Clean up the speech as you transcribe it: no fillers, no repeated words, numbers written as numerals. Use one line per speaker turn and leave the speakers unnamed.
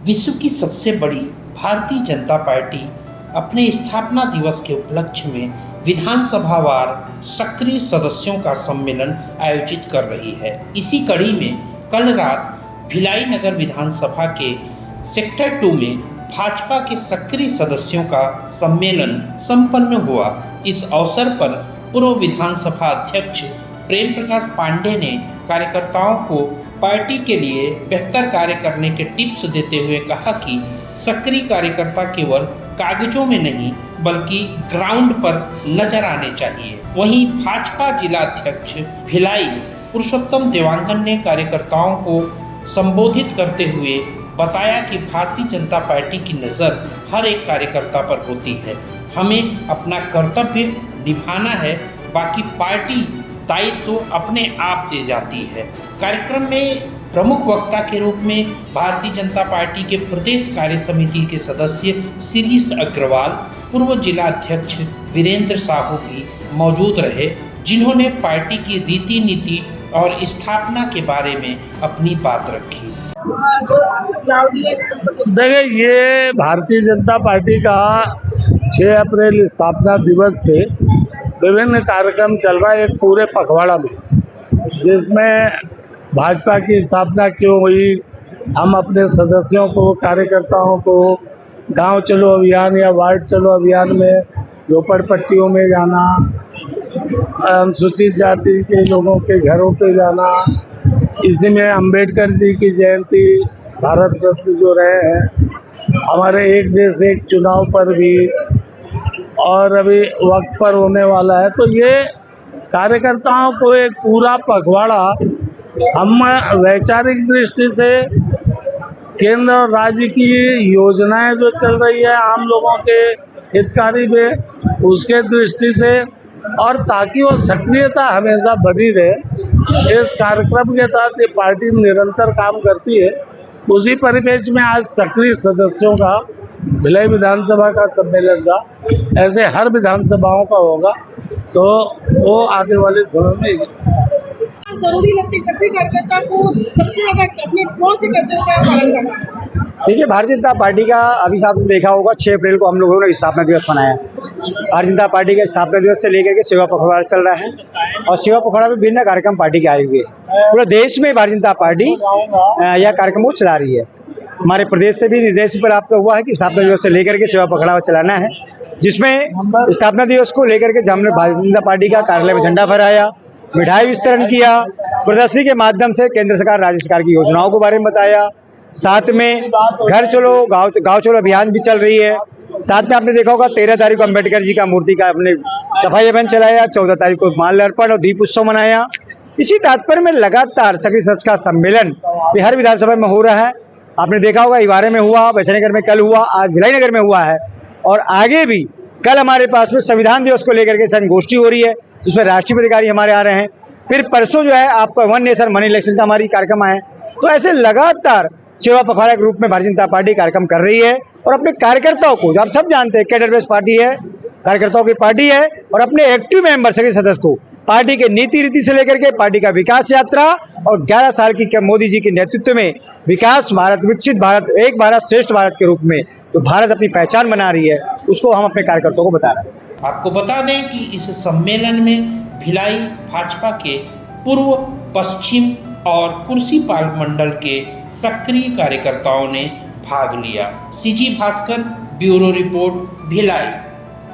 विश्व की सबसे बड़ी भारतीय जनता पार्टी अपने स्थापना दिवस के उपलक्ष्य में विधानसभावार सक्रिय सदस्यों का सम्मेलन आयोजित कर रही है। इसी कड़ी में कल रात भिलाई नगर विधानसभा के सेक्टर 2 में भाजपा के सक्रिय सदस्यों का सम्मेलन संपन्न हुआ। इस अवसर पर पूर्व विधानसभा अध्यक्ष प्रेम प्रकाश पांडे ने कार्यकर्ताओं को पार्टी के लिए बेहतर कार्य करने के टिप्स देते हुए कहा कि सक्रिय कार्यकर्ता केवल कागजों में नहीं बल्कि ग्राउंड पर नजर आने चाहिए। वहीं भाजपा जिला अध्यक्ष भिलाई पुरुषोत्तम देवांगन ने कार्यकर्ताओं को संबोधित करते हुए बताया कि भारतीय जनता पार्टी की नज़र हर एक कार्यकर्ता पर होती है। हमें अपना कर्तव्य निभाना है, बाकी पार्टी दायित्व अपने आप दे जाती है। कार्यक्रम में प्रमुख वक्ता के रूप में भारतीय जनता पार्टी के प्रदेश कार्य समिति के सदस्य शिरीष अग्रवाल, पूर्व जिला अध्यक्ष वीरेंद्र साहू भी मौजूद रहे, जिन्होंने पार्टी की रीति नीति और स्थापना के बारे में अपनी बात रखी।
देखिए, ये भारतीय जनता पार्टी का 6 अप्रैल स्थापना दिवस से विभिन्न कार्यक्रम चल रहा है एक पूरे पखवाड़ा में, जिसमें भाजपा की स्थापना क्यों हुई, हम अपने सदस्यों को, कार्यकर्ताओं को गांव चलो अभियान या वार्ड चलो अभियान में झोपड़पट्टियों में जाना, अनुसूचित जाति के लोगों के घरों पे जाना, इसी में अंबेडकर जी की जयंती, भारत रत्न जो रहे हैं, हमारे एक देश एक चुनाव पर भी, और अभी वक्त पर होने वाला है। तो ये कार्यकर्ताओं को एक पूरा पखवाड़ा हम वैचारिक दृष्टि से केंद्र और राज्य की योजनाएं जो चल रही है आम लोगों के हितकारी में, उसके दृष्टि से, और ताकि वो सक्रियता हमेशा बनी रहे, इस कार्यक्रम के तहत ये पार्टी निरंतर काम करती है। उसी परिप्रेक्ष्य में आज सक्रिय सदस्यों का भिलाई विधानसभा का सम्मेलन था। ऐसे हर विधानसभाओं का होगा, तो वो आगे वाले समय में
जरूरी लगती है सक्रिय कार्यकर्ता को सबसे ज्यादा अपने कौन से कर्तव्यों का पालन करना।
देखिए, भारतीय जनता पार्टी का अभी आपने देखा होगा 6 अप्रैल को हम लोगों ने स्थापना दिवस मनाया। भारतीय जनता पार्टी के स्थापना दिवस से लेकर के सेवा पखवाड़ा चल रहा है, और सेवा पखवाड़ा में विभिन्न कार्यक्रम पार्टी के आए हुए हैं। पूरे देश में भारतीय जनता पार्टी यह कार्यक्रम को चला रही है। हमारे प्रदेश से भी निर्देश प्राप्त हुआ है कि स्थापना दिवस से लेकर के सेवा पखवाड़ा चलाना है, जिसमें स्थापना दिवस को लेकर के हमने भारतीय जनता पार्टी का कार्यालय में झंडा फहराया, मिठाई वितरण किया, प्रदर्शनी के माध्यम से केंद्र सरकार राज्य सरकार की योजनाओं के बारे में बताया, साथ में घर चलो गांव चलो अभियान भी चल रही है। साथ में आपने देखा होगा 13 तारीख को अम्बेडकर जी का मूर्ति का अपने सफाई अभियान चलाया, 14 तारीख को माल्यार्पण और दीप उत्सव मनाया। इसी तात्पर्य में लगातार सक्रिय सदस्य का सम्मेलन हर विधानसभा में हो रहा है। आपने देखा होगा इवारे में हुआ, वैशालीनगर में कल हुआ, आज भिलाई नगर में हुआ है, और आगे भी कल हमारे पास में संविधान दिवस को लेकर के संगोष्ठी हो रही है, जिसमें राष्ट्रीय अधिकारी हमारे आ रहे हैं। फिर परसों जो है आपका 1 नेशन 1 इलेक्शन का हमारी कार्यक्रम है। तो ऐसे लगातार सेवा पखवाड़ा के रूप में भारतीय जनता पार्टी कार्यक्रम कर रही है, और अपने कार्यकर्ताओं को, जो आप सब जानते हैं कैडर बेस्ड पार्टी है, कार्यकर्ताओं की पार्टी है, और अपने एक्टिव मेंबर सभी सदस्य को पार्टी के नीति रीति से लेकर के पार्टी का विकास यात्रा और 11 साल की मोदी जी के नेतृत्व में विकास भारत, विकसित भारत, एक भारत श्रेष्ठ भारत के रूप में जो भारत अपनी पहचान बना रही है, उसको हम अपने कार्यकर्ताओं को बता रहे हैं।
आपको बता दें कि इस सम्मेलन में भिलाई भाजपा के पूर्व, पश्चिम और कुर्सीपाल मंडल के सक्रिय कार्यकर्ताओं ने भाग लिया। CG Bhaskar, bureau report, Bhilai.